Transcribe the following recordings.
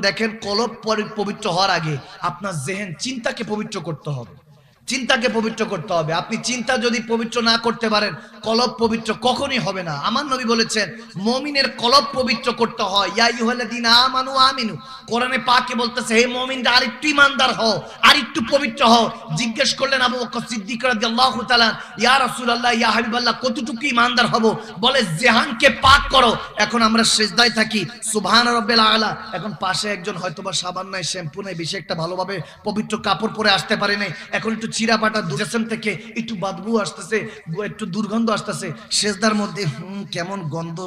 দেখেন কলব পবিত্র হওয়ার আগে আপনার জেহেন চিন্তাকে পবিত্র করতে হবে, চিন্তাকে পবিত্র করতে হবে। আপনি চিন্তা যদি পবিত্র না করতে পারেন কলব পবিত্র কখনোই হবে না। আমার নবী বলেছেন মুমিনের কলব পবিত্র করতে হয়। ইয়া আইয়ুহাল্লাযীনা আমানু আমিনু, কোরআনে পাকে বলতেছে হে মুমিনরা আরেকটু ঈমানদার হও, আরেকটু পবিত্র হও। জিজ্ঞেস করলেন আবু বকর সিদ্দিক রাদিয়াল্লাহু তাআলা, ইয়া রাসূলুল্লাহ ইয়া হাবিবাল্লাহ কতটুকু ঈমানদার হব? বলে জেহানকে পাক করো। এখন আমরা সিজদায় থাকি সুবহান রাব্বিল আলা, এখন পাশে একজন হয়তোবা সাবান নাই, শ্যাম্পু নাই, বেশি একটা ভালোভাবে পবিত্র কাপড় পরে আসতে পারে নাই, এখন একটু চিরাপাটা জিসম থেকে একটু বদবু আসতেছে, একটু দুর্গন্ধ আসতেছে, সেজদার মধ্যে কেমন গন্ধ,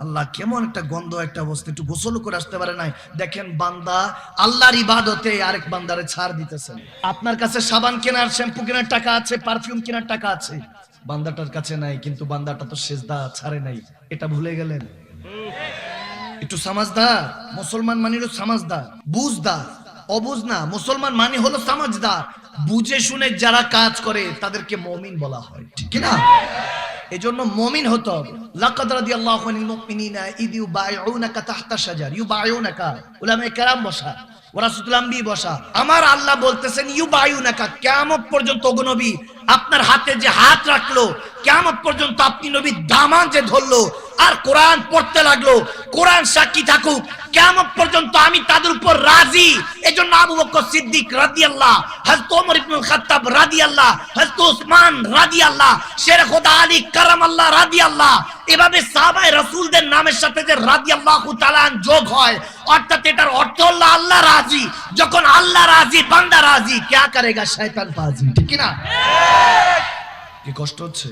আল্লাহ কেমন একটা গন্ধ, একটা অবস্থা, একটু গোসল করে আসতে পারে নাই। দেখেন বান্দা আল্লাহর ইবাদতে আরেক বান্দারে ছাড় দিতেছেন। আপনার কাছে সাবান কেনার, শ্যাম্পু কেনার টাকা আছে, পারফিউম কেনার টাকা আছে, বান্দাটার কাছে নাই, কিন্তু বান্দাটা তো সেজদা ছাড়ে নাই, এটা ভুলে গেলেন। একটু সমাজদার, মুসলমান মানে হলো সমাজদার, বুঝদার, অবুঝ না। মুসলমান মানে হলো সমাজদার, বুঝে শুনে যারা কাজ করে তাদেরকে মুমিন বলা হয়, ঠিক না? এজন্য মুমিন হতে হবে। লাকাদ রাদিয়াল্লাহু আনিল মুমিনিনা ইদ ইউবাইউনাকা তাহতা শাজার, ইউবাইউনাকা উলামায়ে কেরাম বসা, ওয়ারাসাতুল আম্বি বসা। আমার আল্লাহ বলতেছেন ইউবাইউনাকা, কিয়ামত পর্যন্ত ওগো নবী আপনার হাতে যে হাত রাখলো, কিয়ামত পর্যন্ত আপনি নবী দামান যে ধরলো আর কোরআন পড়তে লাগলো, কোরআন সাক্ষী থাকুক, কিয়ামত পর্যন্ত আমি তাদের উপর রাজি। এজন্য আবু বকর সিদ্দিক রাদিয়াল্লাহ, হযরত ওমর ইবনুল খাত্তাব রাদিয়াল্লাহ, হযরত ওসমান রাদিয়াল্লাহ, শের খোদা আলী কারামাল্লাহ রাদিয়াল্লাহ, এভাবে সাহাবায়ে রাসূলদের নামের সাথে যে রাদিয়াল্লাহু তাআলা যোগ হয়, অর্থাৎ এটার অর্থ হলো আল্লাহ রাজি। যখন আল্লাহ রাজি বান্দা রাজি, क्या करेगा শয়তান বাজি, ঠিক না? কি কষ্ট হচ্ছে?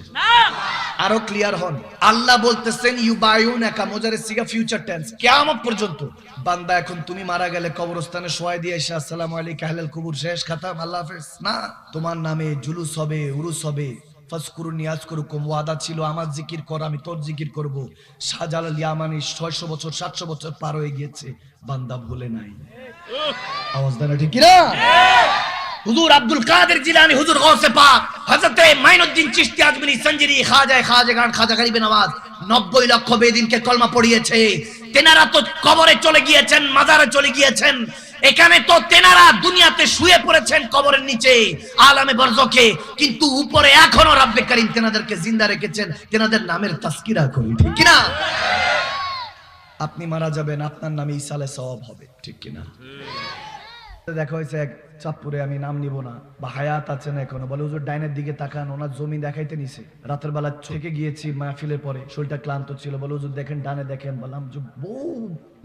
আরো ক্লিয়ার হন। আল্লাহ বলতেছেন ইউবাইউনাকা, মুজারে সিগা ফিউচার টেন্স, কিয়ামত পর্যন্ত। বান্দা এখন তুমি মারা গেলে কবরস্থানে শোয়াই দিয়ে এসে আসসালামু আলাইকা আহলাল কুবুর, শেষ খাতাম, আল্লাহ হাফেজ না। তোমার নামে জুলুস হবে, উরুস হবে। ফাজকুরুনি আযকুরুকুম, ওয়াদা ছিল আমার জিকির কর, আমি তোর জিকির করব। শাহজালাল ইয়ামানি 600 বছর 700 বছর পার হয়ে গিয়েছে, বান্দা ভুলে নাই। আওয়াজ দেন ঠিক কি না? হুজুর আব্দুল কাদের জিলানী, হুজুর গৌসে পাক, হযরত মাইনুদ্দিন চিশতি আজমিরি সঞ্জিরি, খাজাগান খাজা গরিব নওয়াজ 90 লক্ষ বেদিনকে কলমা পড়িয়েছে। তেনারা তো কবরে চলে গিয়েছেন, মাজারে চলে গিয়েছেন, এখানে তো তেনারা দুনিয়াতে শুয়ে পড়েছেন কবরের নিচে আলামে বরজখে, কিন্তু উপরে এখনো রব্বে কারীম তেনাদেরকে জিন্দা রেখেছেন, তেনাদের নামের তাজকিরা করি, ঠিক কি না? আপনি মারা যাবেন, আপনার নামে ইসালে সওয়াব হবে, ঠিক কি না? দেখা হয়েছে এক চাঁদপুরে, আমি নাম নিব না, বা হায়াত আছেন এখনো, বলে হুজুর ডাইনের দিকে তাকান, ওনার জমি দেখাইতে নিছে। রাতের বেলা থেকে গিয়েছি মাহফিলের পরে, শরীরটা ক্লান্ত ছিল, বলে হুজুর দেখেন ডানে দেখেন। বললাম যে বহু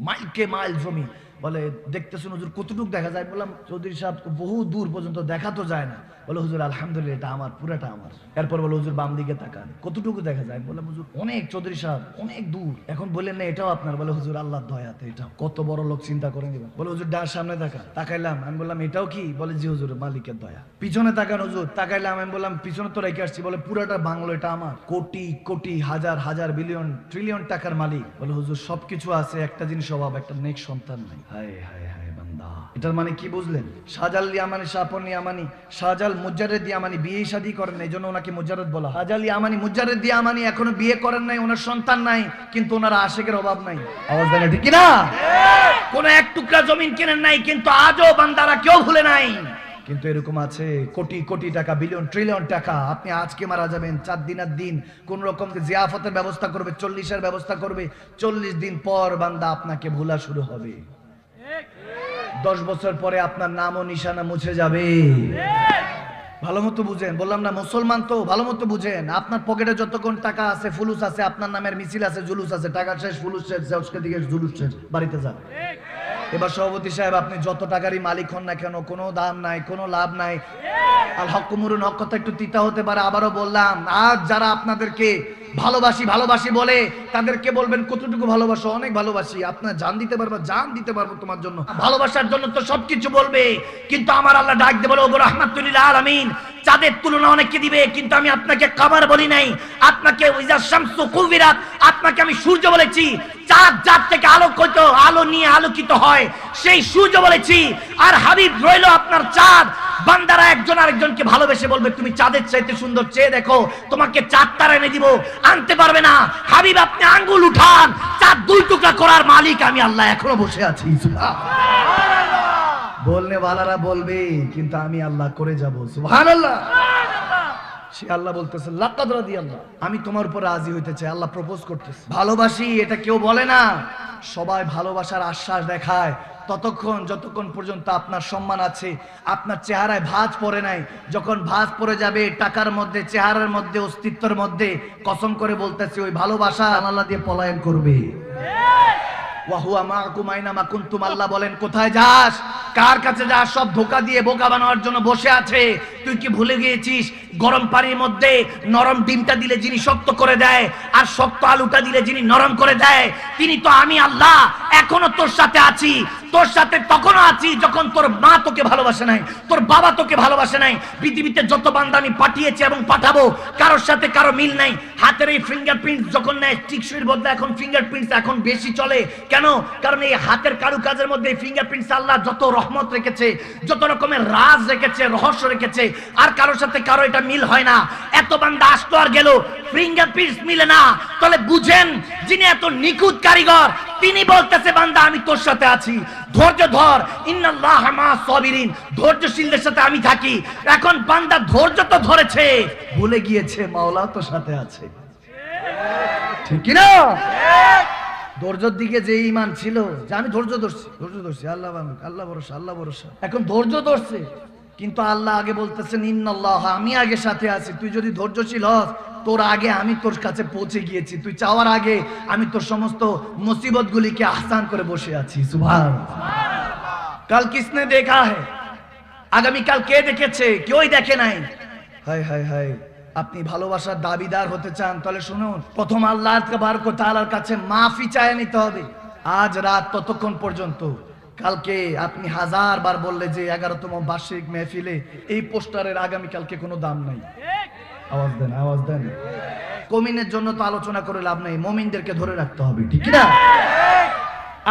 মাইলকে মাইল জমি। বলে দেখতেছেন হুজুর কতটুকু দেখা যায়? বললাম চৌধুরী সাহেব বহু দূর পর্যন্ত দেখা তো যায় না। বলে হুজুর আলহামদুলিল্লাহ এটা আমার, পুরাটা আমার। এরপর বলে হুজুর বাম দিকে তাকান, কতটুকু দেখা যায়? বললাম হুজুর অনেক চৌধুরী সাহেব, অনেক দূর। এখন বললেন না এটাও আপনার? বলে হুজুর আল্লাহর দয়াতে এটা। কত বড় লোক চিন্তা করে নিবেন। বলে হুজুর ডার সামনে তাকান, তাকাইলাম, আমি বললাম এটাও কি? বলে জি হুজুর মালিকের দয়া। পিছনে তাকান হুজুর, তাকাইলাম, আমি বললাম পিছনে তো রেখে আসছি। বলে পুরাটা বাংলো এটা আমার, কোটি কোটি হাজার হাজার বিলিয়ন ট্রিলিয়ন টাকার মালিক। বলে হুজুর সবকিছু আছে, একটা জিনিস অভাব, একটা নেক সন্তান নাই। হায় হায় হায় বান্দা, এটার মানে কি বুঝলেন? শাহজাল ইয়ামানি, শাপন ইয়ামানি, শাহজাল মুজাররেদ ইয়ামানি বিয়ে শাদী করেন নাই, এজন্য ওনাকে মুজাররেদ বলা। শাহজাল ইয়ামানি মুজাররেদ ইয়ামানি এখনো বিয়ে করেন নাই, ওনার সন্তান নাই, কিন্তু ওনার আশিকের অভাব নাই। আওয়াজ দেন ঠিক কি না? কোন এক টুকরা জমিন কেনেন নাই, কিন্তু আজও বান্দারা কেউ ভুলে নাই। কিন্তু এরকম আছে কোটি কোটি টাকা, বিলিয়ন ট্রিলিয়ন টাকা। আপনি আজকে মারা যাবেন, 4 দিনের দিন কোন রকম জিয়াফতের ব্যবস্থা করবে, 40-এর ব্যবস্থা করবে, 40 দিন পর বান্দা আপনাকে ভোলা শুরু হবে। 10 বছর পরে আপনার নাম ও নিশানা মুছে যাবে। ভালো মতো বুঝেন, বললাম না মুসলমান তো, ভালো মতো বুঝেন। আপনার পকেটে যতক্ষণ টাকা আছে, ফুলুস আছে, আপনার নামের মিছিল আছে, জুলুস আছে, টাকা শেষ, ফুলুস শেষ, জজকে দিকে জুলুস শেষ, বাড়িতে যান। এবার সভাপতি সাহেব আপনি যত টাকারই মালিক হন না কেন, কোনো দাম নাই, কোনো লাভ নাই। আল হকুমুরুন, হক কথা একটু তিতা হতে পারে। আবারও বললাম, আজ যারা আপনাদেরকে ভালোবাসি ভালোবাসি বলে, তাদেরকে বলবেন কতটুকু ভালোবাসো? অনেক ভালোবাসি। আপনার জান দিতে পারবো, জান দিতে পারবো তোমার জন্য। ভালোবাসার জন্য তো সবকিছু বলবে, কিন্তু আমার আল্লাহ ডাক দিয়ে বলে ওগো রাহমাতুল লিল আলামিন, চাঁদের তুলনা অনেককে দিবে, কিন্তু আমি আপনাকে কামার বলি নাই, আপনাকে ওইজা শামসু কুবিরাত, আপনাকে আমি সূর্য বলেছি। চাঁদ যার থেকে আলোকিত, আলো নিয়ে আলোকিত হয়, সেই সূর্য বলেছি। আর হাবিব রইল আপনার চাঁদ, বান্দারা একজন আরেকজনকে ভালোবেসে বলবে তুমি চাঁদের চাইতে সুন্দর, চেয়ে দেখো, তোমাকে চাঁদ তারা এনে দিব, আনতে পারবে না। হাবিব আপনি আঙ্গুল উঠান, চাঁদ দুই টুকরা করার মালিক আমি আল্লাহ এখনো বসে আছি। বলনে ওয়ালারা বলবে কিন্তু আমি আল্লাহ করে যাব। সুবহানাল্লাহ। সে আল্লাহ বলতেছে লাকাদ রাদিয়াল্লাহ, আমি তোমার উপর রাজি হইতে চাই। আল্লাহ প্রপোজ করতেছে। ভালোবাসি এটা কেউ বলে না, সবাই ভালোবাসার আশ্বাস দেখায় ততক্ষণ যতক্ষণ পর্যন্ত আপনার সম্মান আছে, আপনার চেহারায় ভাঁজ পড়ে নাই। যখন ভাঁজ পড়ে যাবে টাকার মধ্যে, চেহারার মধ্যে, অস্তিত্বের মধ্যে, কসম করে বলতেছি ওই ভালোবাসা আল্লাহ দিয়ে পলায়ন করবে। ওয়াহুয়া মাআকুম আইনামা কুনতুম, আল্লাহ বলেন কোথায় যাস, কার কাছে যাস, সব ধোঁকা দিয়ে বোকা বানানোর জন্য বসে আছে। তুই কি ভুলে গিয়েছিস গরম পানির মধ্যে নরম ডিমটা দিলে যিনি শক্ত করে দেয়, আর শক্ত আলুটা দিলে যিনি নরম করে দেয়, তিনি তো আমি আল্লাহ। এখনো তোর সাথে আছি, তোর সাথে তখনও আছি যখন তোর মা তোকে ভালোবাসে নাই, তোর বাবা তোকে ভালোবাসে নাই। পৃথিবীতে যত বান্দা আমি পাঠিয়েছি এবং পাঠাবো, কারোর সাথে কারো মিল নাই। হাতের এই ফিঙ্গারপ্রিন্ট যখন নেয়, টিকসইয়ের বদলে এখন ফিঙ্গারপ্রিন্টস এখন বেশি চলে। কেন? কারণ এই হাতের কারুকাজের মধ্যে ফিঙ্গারপ্রিন্টস আল্লাহ যত রহমত রেখেছে, যত রকমের রাজ রেখেছে, রহস্য রেখেছে, আর কারোর সাথে কারো এটা মিল হয় না। এত বান্দা আসতো আর গেল, ফিঙ্গারপ্রিন্টস মিলে না। তাহলে বুঝেন যিনি এত নিখুঁত কারিগর, তিনি বলতেছে বান্দা আমি তোর সাথে আছি, ধৈর্য ধর, ইন্নাল্লাহা মা'আস সাবিরিন, ধৈর্যশীলদের সাথে আমি থাকি। এখন বান্দা ধৈর্য তো ধরেছে, ভুলে গিয়েছে মাওলা তো সাথে আছে। ঠিক কি না? ধৈর্যের দিকে যে ঈমান ছিল যে আমি ধৈর্য ধরছি, আল্লাহ ভরসা, এখন ধৈর্য ধরছে, কিন্তু আল্লাহ আগে বলতেছেন ইন্নাল্লাহ, আমি আগে সাথে আছি। তুই যদি ধৈর্যশীল হস, তোর আগে আমি তোর কাছে পৌঁছে গিয়েছি, তুই চাওয়ার আগে আমি তোর সমস্ত মুসিবত গুলিকে আহসান করে বসে আছি। সুবহানাল্লাহ। কাল কিসনে দেখা হ্যায়, আগামী কাল কে দেখেছে? কেউই দেখে নাই। হায় হায় হায়। আপনি ভালোবাসার দাবিদার হতে চান তাহলে শুনুন, প্রথম আল্লাহ তাবারক ওয়া তাআলার কাছে মাফি চায় নিতে হবে। আজ রাত ততক্ষণ পর্যন্ত, কালকে আপনি 1000 বার বললে যে 11তম বার্ষিক মেহফিলে এই পোস্টারের আগামী কালকে কোনো দাম নাই। আওয়াজ দেন। কমিনের জন্য তো আলোচনা করে লাভ নাই, মুমিনদেরকে ধরে রাখতে হবে। ঠিক না?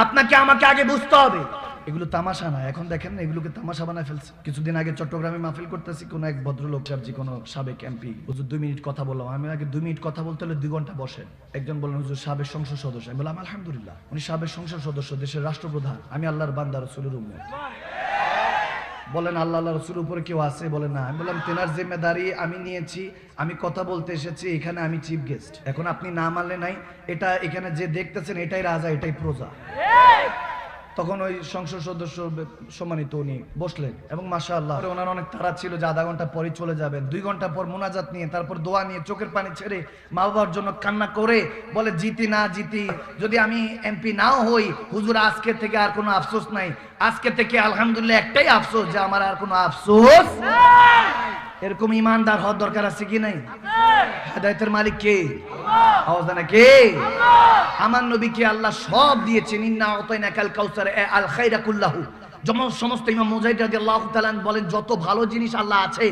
আপনাকে আমাকে আগে বুঝতে হবে এগুলো তামাশা না। এখন দেখেন না, এগুলোকে তামাশা বানায় ফেলছে। কিছুদিন আগে চট্টগ্রামে মাহফিল করতেছি, কোন এক ভদ্রলোক যে কোনো সাবেক এমপি, হুজুর 2 মিনিট কথা বললাম। আমি আগে 2 মিনিট কথা বলতে হলে 2 ঘন্টা বসেন। একজন বললেন হুজুর সাবেক সংসদ সদস্য। আমি বললাম আলহামদুলিল্লাহ, উনি সাবেক সংসদ সদস্য, দেশের রাষ্ট্রপ্রধান, আমি আল্লাহর বান্দা, রাসূলের উম্মত। বলেন আল্লাহ রাসূলের উপরে কেউ আছে? বলেন না। আমি বললাম তেনার জিম্মেদারি আমি নিয়েছি, আমি কথা বলতে এসেছি, এখানে আমি চিফ গেস্ট। এখন আপনি না মানলে নাই, এটা এখানে যে দেখতেছেন এটাই রাজা, এটাই প্রজা। তখন ওই সংসদ সদস্য সম্মানিত উনি বসলেন এবং মাশাআল্লাহ ওনার অনেক তাড়া ছিল যে আধা ঘন্টা পরে চলে যাবেন। 2 ঘন্টা পর মোনাজাত নিয়ে, তারপর দোয়া নিয়ে, চোখের পানি ছেড়ে মা বাবার জন্য কান্না করে বলে জিতি না জিতি, যদি আমি এমপি নাও হই, হুজুর আজকে থেকে আর কোনো আফসোস নাই, আজকে থেকে আলহামদুলিল্লাহ একটাই আফসোস যে আমার আর কোনো আফসোস। এরকম ইমানদার হওয়ার দরকার আছে কি নাই? হেদায়েতের মালিক কে? আওয়াজ দেন কে? আমার নবীকে আল্লাহ সব দিয়েছেন। ইন্না আতাইনাকাল কাউসার আল খায়রা কুল্লাহু। সমস্ত ইমাম মুজাহিদ রাদিয়াল্লাহু তাআলা বলেন যত ভালো জিনিস আল্লাহ আছে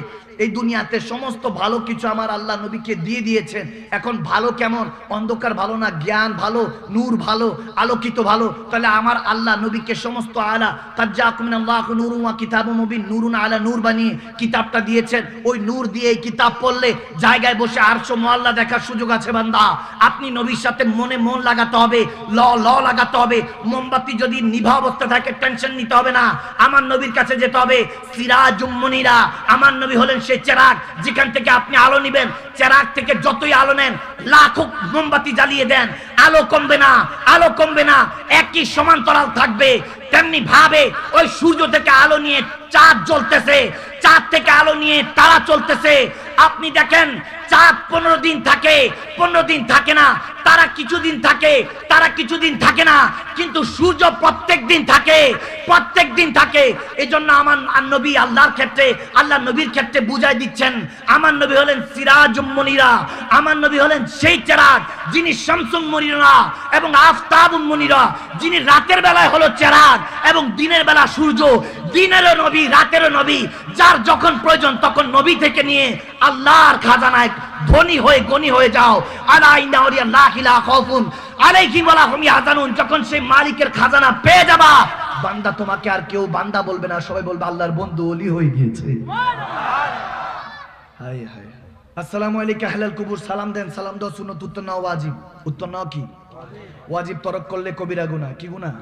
এই দুনিয়াতে, সমস্ত ভালো কিছু আমার আল্লাহ নবীকে দিয়ে দিয়েছেন। এখন ভালো কেমন? অন্ধকার ভালো না, জ্ঞান ভালো, নূর ভালো, আলোকিত ভালো। তাহলে আমার আল্লাহ নবীকে সমস্ত আলা তাজ্জাকুম মিনাল্লাহি নূরুন ওয়া কিতাবুম মুবিন, নূরুন আলা নূর বানিয়ে কিতাবটা দিয়েছেন। ওই নূর দিয়ে এই কিতাব পড়লে জায়গায় বসে আরশ মুআল্লা দেখার সুযোগ আছে। বান্দা আপনি নবীর সাথে মন লাগাতে হবে, ল লাগাতে হবে। মোমবাতি যদি নিভা অবস্থা থাকে টেনশন নিতে হবে না, আমার নবীর কাছে যেতে হবে। সিরাজুম মুনিরা, আমার নবী হলেন সেই চেরাগ যেখান থেকে আপনি আলো নিবেন। চেরাগ থেকে যতই আলো নেন, লাখো মোমবাতি জ্বালিয়ে দেন, আলো কমবে না, একই সমান্তরাল থাকবে। তেমনি ভাবে ওই সূর্য থেকে আলো নিয়ে চাঁদ জ্বলতেছে, চাঁদ থেকে আলো নিয়ে তারা চলতেছে। আপনি দেখেন চাঁদ 15 দিন থাকে, 15 দিন থাকে না, তারা কিছুদিন থাকে, তারা কিছুদিন থাকে না, কিন্তু সূর্য প্রত্যেক দিন থাকে। এই জন্য আমার নবী আল্লাহর ক্ষেত্রে, আল্লাহ নবীর ক্ষেত্রে বুঝাই দিচ্ছেন আমার নবী হলেন সিরাজুম মুনিরা, আমার নবী হলেন সেই চেরাগ যিনি শামসুম মুনিরা এবং আফতাবুম মুনিরা, যিনি রাতের বেলায় হলো চেরাগ এবং দিনের বেলা সূর্য। দিনেরও নবী, রাতেরও নবী, যার যখন প্রয়োজন তখন নবী থেকে নিয়ে আল্লাহর খাজানায় ধনী হয়ে গনি হয়ে যাও। আলা ইন্না আউলিয়া লা ইলাহা খাউফুন আলাইহিম ওয়া লা হুম ইয়াহজানুন। যখন সেই মালিকের খাজানা পেয়ে যাবা, বান্দা তোমাকে আর কেউ বান্দা বলবে না, সবাই বলবে আল্লাহর বন্ধু ওলি হয়ে গিয়েছে। হায় হায়। আসসালামু আলাইকুম আহলাল কুবুর, সালাম দেন। সালাম দাও সুন্নাত, উত্তর নাও ওয়াজিব। উত্তর নাও কি? ওয়াজিব তরক করলে কবিরা গুনাহ। কি গুনাহ?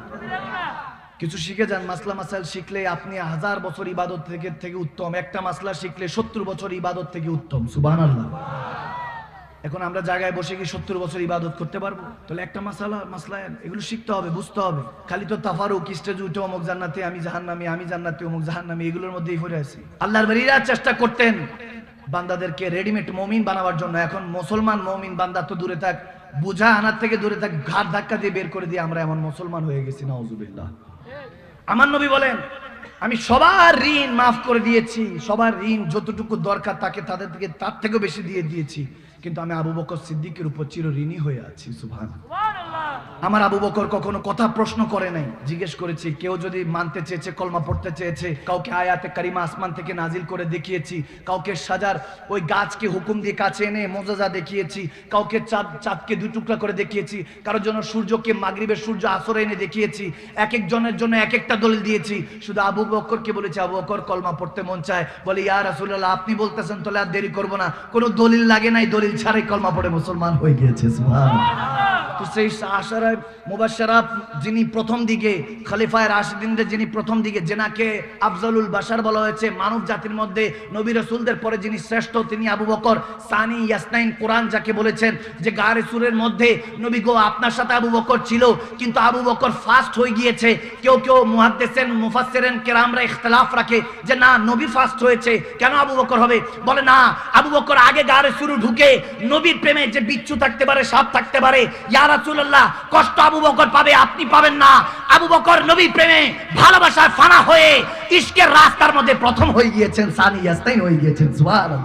কিছু শিখে যান। মাসলা মাসাইল শিখলে আপনি 1000 বছর ইবাদত থেকে উত্তম, একটা মাসলা শিখলে 70 বছর ইবাদত থেকে উত্তম। সুবহানাল্লাহ। এখন আমরা জায়গায় বসে কি 70 বছর ইবাদত করতে পারবো? তাহলে একটা মাসলা এগুলো শিখতে হবে, বুঝতে হবে। খালি তো তাফারুক, স্টেজ উঠে অমুক জান্নাতি, আমি জাহান্নামী, আমি জান্নাতি, অমুক জাহান্নামী, এগুলোর মধ্যেই পড়ে আছি। আল্লাহর ওলিরা চেষ্টা করতেন বান্দাদেরকে রেডিমেড মুমিন বানাবার জন্য। এখন মুসলমান মুমিন বান্দা তো দূরে থাক, বোঝা আনার থেকে দূরে থাক, ঘাট ধাক্কা দিয়ে বের করে দিয়ে আমরা এমন মুসলমান হয়ে গেছি, নাউজুবিল্লাহ। আমার নবী বলেন, আমি সবার ঋণ মাফ করে দিয়েছি, সবার ঋণ যতটুকু দরকার তাকে তাদের থেকে তার থেকেও বেশি দিয়ে দিয়েছি, কিন্তু আমি আবু বকর সিদ্দিকের উপর চিরঋণী হয়ে আছি। সুবহানাল্লাহ। আমার আবু বকর কখনো কথা প্রশ্ন করে নাই, জিজ্ঞেস করেছি। কেউ যদি মানতে চেয়েছে, কলমা পড়তে চেয়েছে, কাউকে আয়াতে কারিমা আসমান থেকে নাজিল করে দেখিয়েছি, কাউকে সাজার ওই গাছকে হুকুম দিয়ে কাছে এনে মুজিজা দেখিয়েছি, কাউকে চাঁদকে দুই টুকরা করে দেখিয়েছি, কারোর জন্য সূর্যকে মাগরিবের সূর্য আসরে এনে দেখিয়েছি, এক একজনের জন্য এক একটা দলিল দিয়েছি। শুধু আবু বকরকে বলেছি, আবু বকর কলমা পড়তে মন চায়, বলে ইয়া রাসূলুল্লাহ আপনি বলতেছেন তাহলে আর দেরি করব না। কোনো দলিল লাগে নাই, দলিল ছাড়াই কলমা পড়ে মুসলমান হয়ে গিয়েছে। সুবহানাল্লাহ। তো সেই আশারা মুবাশশারা যিনি প্রথম দিকে খলিফায়ে রাশিদিনদের যিনি প্রথম দিকে, যেনাকে আফজালুল বাশার বলা হয়েছে, মানব জাতির মধ্যে নবী রাসূলদের পরে যিনি শ্রেষ্ঠ, তিনি আবু বকর। সানি ইয়াসনাইন কোরআন যাকে বলেছেন, যে গারে সুরের মধ্যে নবী গো আপনার সাথে আবু বকর ছিল, কিন্তু আবু বকর ফাস্ট হয়ে গিয়েছে। কেউ কেউ মুহাদ্দিসিন মুফাসসিরিন কেরামরা ইখতিলাফ রাখে যে না নবী ফাস্ট হয়েছে, কেন আবু বকর হবে? বলে না, আবু বকর আগে গারে সুর ঢুকে নবীর প্রেমে যে বিচ্ছু থাকতে পারে, সাপ থাকতে পারে, ইয়া রাসূলুল্লাহ কষ্ট আবু বকর পাবে, আপনি পাবেন না। আবু বকর নবীর প্রেমে ভালোবাসায় ফানা হয়ে ইশকের রাস্তার মধ্যে প্রথম হয়ে গিয়েছেন, সানি ইয়াসতাইন হয়ে গিয়েছেন। সুবহানাল্লাহ।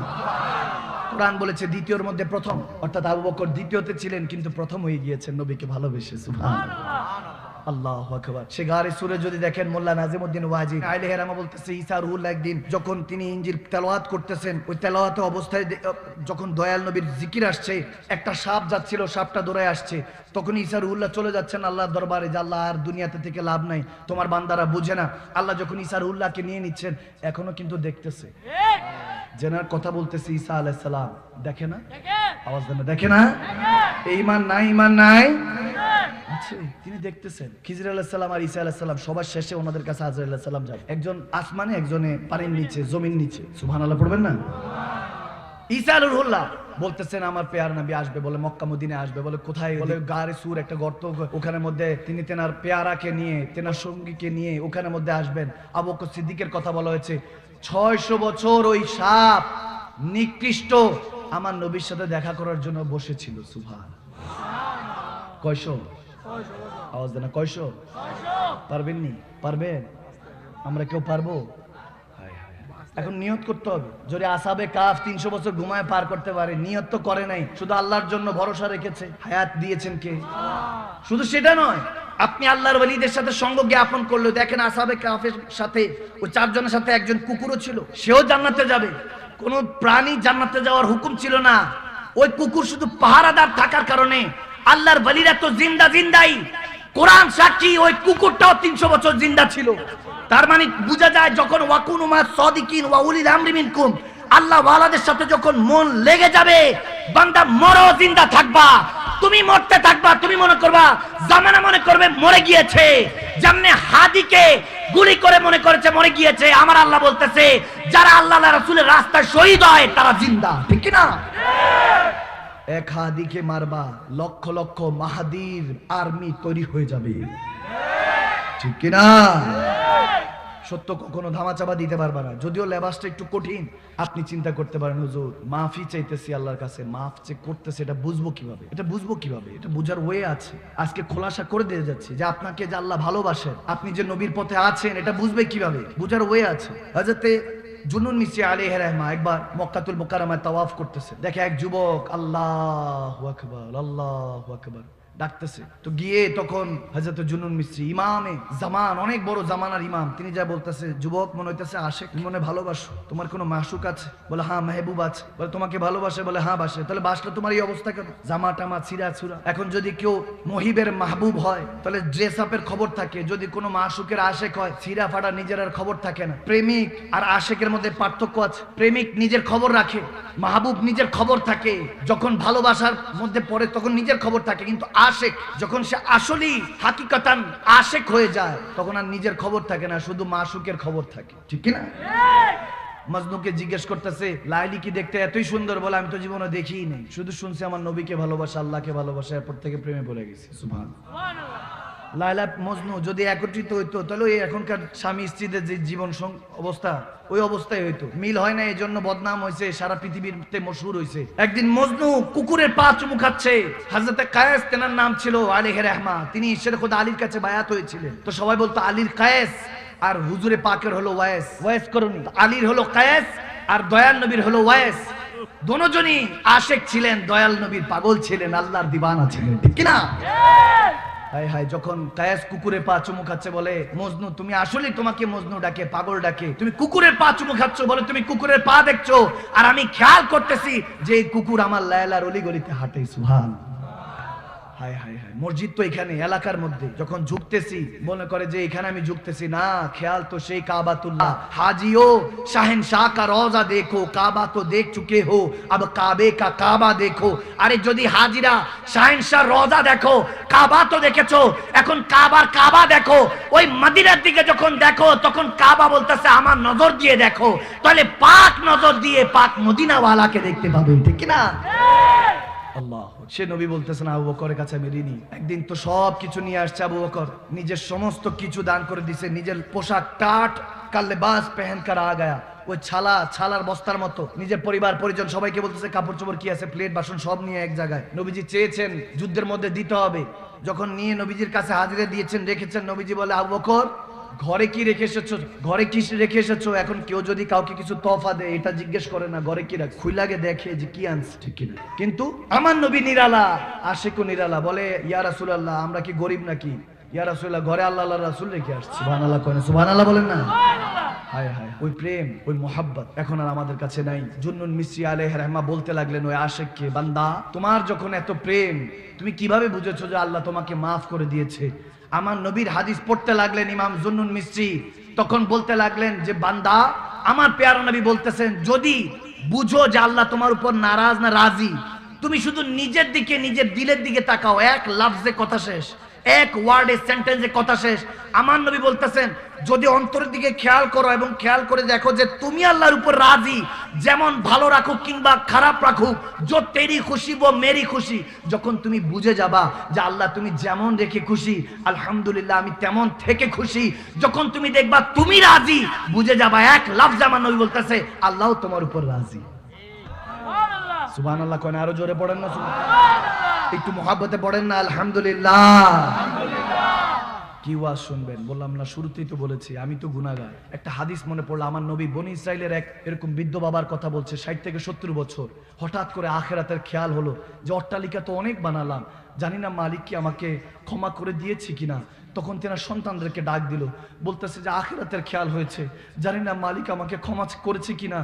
কোরআন বলেছে দ্বিতীয়র মধ্যে প্রথম, অর্থাৎ আবু বকর দ্বিতীয়তে ছিলেন কিন্তু প্রথম হয়ে গিয়েছেন নবীকে ভালোবেসে। সুবহানাল্লাহ। আল্লাহু আকবার। সে গারে সুরে যদি দেখেন, মোল্লা নাজিমউদ্দিন ওয়াজি আলাইহি রাহমা বলতেছে, ঈসা রুহুল্লাহ একদিন যখন তিনি ইনজিল তেলাওয়াত করতেছেন, ওই তেলাওয়াত অবস্থায় যখন দয়াল নবীর জিকির আসছে, একটা সাপ যাচ্ছিল, সাপটা দৌড়ায় আসছে, তখন ঈসা রুহুল্লাহ চলে যাচ্ছেন আল্লাহর দরবারে, যে আল্লাহ আর দুনিয়াতে থেকে লাভ নাই, তোমার বান্দারা বুঝে না। আল্লাহ যখন ঈসা রুহুল্লাহকে নিয়ে নিচ্ছেন, এখনো কিন্তু দেখতেছে, জেনার কথা বলতেছে ঈসা আলাইহিস সালাম, দেখে না? আওয়াজ দেন, দেখে না? ঈমান নাই, ঈমান নাই। আচ্ছা, তিনি দেখতেছেন। খিজির আলাইহিস সালাম আর ঈসা আলাইহিস সালাম সবার শেষে ওনাদের কাছে আজরাইল আলাইহিস সালাম যাবে, একজন আসমানে, একজনে পানির নিচে, জমির নিচে। সুবহানাল্লাহ পড়বেন না? ঈসা রুহুল্লাহ বলতেছেন আমার পেয়ার নবী আসবে, বলে মক্কা মদিনায় আসবে। বলে কোথায়? বলে গারে সুর একটা গর্ত, ওখানের মধ্যে তিনি তেনার পেয়ারাকে নিয়ে, তেনার সঙ্গীকে নিয়ে ওখানের মধ্যে আসবেন। আবু বকর সিদ্দিকের কথা বলা হয়েছে, 600 বছর ওই সাপ নিকৃষ্ট আমার নবীর সাথে দেখা করার জন্য বসেছিল। সুবহানাল্লাহ। কয়শো? আওয়াজ দেন, কয়শো? পারবেননি? পারবেন? আমরা কেউ পারবো? এখন নিয়ত করতে হবে। যদি আসহাবে কাফ 300 বছর ঘুমায় পার করতে পারে, নিয়ত তো করে নাই, শুধু আল্লাহর জন্য ভরসা রেখেছে। হায়াত দিয়েছেন কে? শুধু সেটা নয়, আপনি আল্লাহর ওলিদের সাথে সঙ্গ জ্ঞাপন করলো। দেখেন আসহাবে কাফের সাথে ওই 4 জনের সাথে একজন কুকুরও ছিল, সেও জান্নাতে যাবে। কোন প্রাণী জান্নাতে যাওয়ার হুকুম ছিল না, ওই কুকুর শুধু পাহারাদার থাকার কারণে। আল্লাহর ওলিরা তো জিন্দা জিন্দাই, কোরআন সাক্ষী, ওই কুকুরটাও 300 বছর জিন্দা ছিল। তার মানে বোঝা যায়, যখন ওয়াকুনু মা সাদিকিন ওয়া উলিল আমরি মিনকুম, আল্লাহ ওয়ালাদের সাথে যখন মন লেগে যাবে, বান্দা মরো জিন্দা থাকবা, তুমি মরতে থাকবা, তুমি মনে করবা জামানা মনে করবে মরে গিয়েছে, যেমনে হাদিকে গুলি করে মনে করেছে মরে গিয়েছে। আমার আল্লাহ বলতেছে, যারা আল্লাহ রাসূলের রাস্তায় শহীদ হয় তারা জিন্দা, ঠিক কি না? এক হাদিকে মারবা, লক্ষ লক্ষ মাহাদির আর্মি তৈরি হয়ে যাবে, ঠিক কি না? সত্য কখনো ধামাচাপা দিতে পারবা না। যদিও লেবাসটা একটু কঠিন, আপনি চিন্তা করতে পারেন, হুজুর মাফি চাইতেছি আল্লাহর কাছে, মাফ চেক করতেছে, এটা বুঝবো কিভাবে? এটা বুঝবো কিভাবে? এটা বুঝার ওয়ে আছে। আজকে খোলাসা করে দিয়ে যাচ্ছি যে আপনাকে যে আল্লাহ ভালোবাসেন, আপনি যে নবীর পথে আছেন, এটা বুঝবে কিভাবে? বুঝার ওয়ে আছে। হযরতে জুনুন মিসরি আলাইহির রহমা একবার মক্কাতুল মুকাররমায় তাওয়াফ করতেছে, দেখে এক যুবক আল্লাহু আকবার আল্লাহু আকবার ডাকতেছে। তো গিয়ে তখন হযরত জুন্নুন মিস্রি ইমামে জামান, অনেক বড় জামানার ইমাম, তিনি যা বলতেছে, যুবক মনে হইতেছে আশেক, মনে ভালোবাসো, তোমার কোনো মাশুক আছে? বলে হ্যাঁ মেহবুব আছে। বলে তোমাকে ভালোবাসে? বলে হ্যাঁ বাসে। তাহলে বাসলে তোমার এই অবস্থা কেন? জামা টামা ছিঁড়া ছুরা। এখন যদি কেউ মহিবের মাহবুব হয় তাহলে ড্রেস আপের খবর থাকে, যদি কোনো মাশুকের আশেক হয় ছিঁড়া ফাটা নিজের আর খবর থাকে না। প্রেমিক আর আশেকের মধ্যে পার্থক্য আছে। প্রেমিক নিজের খবর রাখে, মাহবুব নিজের খবর থাকে, যখন ভালোবাসার মধ্যে পড়ে তখন নিজের খবর থাকে। কিন্তু আশেক যখন সে আসলেই হাকিকতান আশেক হয়ে যায় তখন আর নিজের খবর থাকে না, শুধু মাশুকের খবর থাকে। ঠিক কি না? মজনুকে জিজ্ঞেস করতেছে লাইলি কি দেখতে এতই সুন্দর? বলে আমি তো জীবনে দেখিই নাই, শুধু শুনছি আমার নবীকে ভালোবাসা, আল্লাহকে ভালোবাসা, এরপর থেকে প্রেমে পড়ে গেছি। সুবহানাল্লাহ। লায়লা মজনু যদি একত্রিত হইতো তাহলে ওই এখনকার স্বামী স্ত্রীদের যে জীবন অবস্থা ওই অবস্থায় হইতো। মিল হয় না, এই জন্য বদনাম হয়েছে, সারা পৃথিবীতে মশহুর হয়েছে। একদিন মজনু কুকুরের পা চুমু খাচ্ছে। হযরতে কায়েস তেনার নাম ছিল আলাইহি রাহমা, তিনি শের খোদা আলীর কাছে বায়াত হয়েছিলেন। তো সবাই বলতো আলীর কায়েস আর হুজুরে পাকের হলো ওয়াইস। ওয়াইস করুন, আলীর হলো কায়েস আর দয়াল নবীর হলো ওয়াইস। দুজনই আশেক ছিলেন, দয়াল নবীর পাগল ছিলেন, আল্লাহর দিবানা ছিলেন। ঠিক কি না? হায় হায়, যখন কায়েস কুকুরে পা চুমু খাচ্ছে বলে মজনু তুমি আসলে, তোমাকে মজনু ডাকে, পাগল ডাকে, তুমি কুকুরের পা চুমু খাচ্ছ, বলে তুমি কুকুরের পা দেখছো আর আমি খেয়াল করতেছি যে এই কুকুর আমার লায়লার অলিগলিতে হাঁটে। সুবহানাল্লাহ। হায় হায় হায়, মসজিদ তো এখানে এলাকার মধ্যে, যখন ঝুঁকতেছি মনে করে যে এখানে আমি ঝুঁকতেছি না, খেয়াল তো সেই কাবাতুল্লাহ। হাজিও শাহেনशाह का রওজা দেখো, কাবা তো দেখ চুকে হো, अब কাবে का কাবা দেখো। আরে যদি হাজিরা শাহেনशाह রওজা দেখো, কাবা তো দেখেছো, এখন কাবার কাবা দেখো। ওই মদিনার দিকে যখন দেখো তখন কাবা বলতেছে আমার নজর দিয়ে দেখো, তাহলে পাক নজর দিয়ে পাক মদিনা ওয়ালাকে দেখতে পাবে। ঠিক কি না? আল্লাহ। সে নবী বলতেছেন আবু বকরের কাছে আমি ঋণী। একদিন তো সব কিছু নিয়ে আসছে আবু বকর, নিজের সমস্ত কিছু দান করে দিছে, নিজের পোশাক টাট का लिबास पहनकर आ गया, ওই ছালার বস্তার মতো নিজের পরিবার পরিজন সবাইকে বলতেছে কাপড় চোপড় কি আছে, প্লেট বাসন সব নিয়ে এক জায়গায়। নবীজি চেয়েছেন যুদ্ধের মধ্যে দিতে হবে, যখন নিয়ে নবীজির কাছে হাজিরে দিয়েছেন, রেখেছেন। নবীজি বলে আবু বকর ঘরে কি রেখে এসেছো? ঘরে কি রেখে এসেছো? এখন কেউ যদি কাউকে কিছু তোফা দেয় এটা জিজ্ঞেস করে না ঘরে কি রাখ, খুইলাগে দেখে যে কি আনছে। ঠিক কি না? কিন্তু আমার নবী নিরালা, আশিকও নিরালা। বলে ইয়া রাসূলুল্লাহ আমরা কি গরিব নাকি? ইয়া রাসূলুল্লাহ ঘরে আল্লাহর রাসূল রেখে আসছে। সুবহানাল্লাহ করেন, সুবহানাল্লাহ বলেন না? হায় হায়, ওই প্রেম ওই মোহাব্বত এখন আর আমাদের কাছে নাই। জুন্নুন মিসরি আলাইহি রাহমা বলতে লাগলেন ওই আশিককে, বান্দা তোমার যখন এত প্রেম, তুমি কিভাবে বুঝেছো যে আল্লাহ তোমাকে মাফ করে দিয়েছে? আমার নবীর হাদিস পড়তে লাগলেন ইমাম জুন্নুন মিসরি, তখন বলতে লাগলেন যে বান্দা আমার পেয়ারা নবী বলতেছেন যদি বুঝো যে আল্লাহ তোমার উপর নারাজ না রাজি, তুমি শুধু নিজের দিকে, নিজের দিলের দিকে তাকাও, এক লফজে কথা শেষ, এক ওয়ার্ডে সেন্টেন্সে কথা শেষ। আমার নবী বলতেছেন যদি অন্তরের দিকে খেয়াল করো এবং খেয়াল করে দেখো যে তুমি আল্লাহর উপর রাজি, যেমন ভালো রাখুক কিংবা খারাপ রাখুক, जो तेरी खुशी वो मेरी खुशी, যখন তুমি বুঝে যাবা যে আল্লাহ তুমি যেমন রেখে খুশি, আলহামদুলিল্লাহ আমি তেমন থেকে খুশি, যখন তুমি দেখবা তুমি রাজি, বুঝে যাবা এক লফজ আমার নবী বলতেছে আল্লাহ তোমার উপর রাজি। সুবহানাল্লাহ। সুবহানাল্লাহ কোন আরো জোরে পড়েন না? সুবহানাল্লাহ। একটু মুহাব্বতে পড়েন না আলহামদুলিল্লাহ। কি ওয়াজ শুনবেন? বললাম না শুরুতেই তো বলেছি আমি তো গুনাহগার। একটা হাদিস মনে পড়লো, আমার নবী বনি ইসরাইলের এক এরকম বৃদ্ধ বাবার কথা বলছে, 60 থেকে 70 বছর। হঠাৎ করে আখিরাতের খেয়াল হলো যে অট্টালিকা তো অনেক বানালাম, জানি না মালিক কি আমাকে ক্ষমা করে দিয়েছে কিনা। তখন তেনার সন্তানদেরকে ডাক দিল, বলতেছে যে আখিরাতের খেয়াল হয়েছে, জানি না মালিক আমাকে ক্ষমা করেছে কিনা,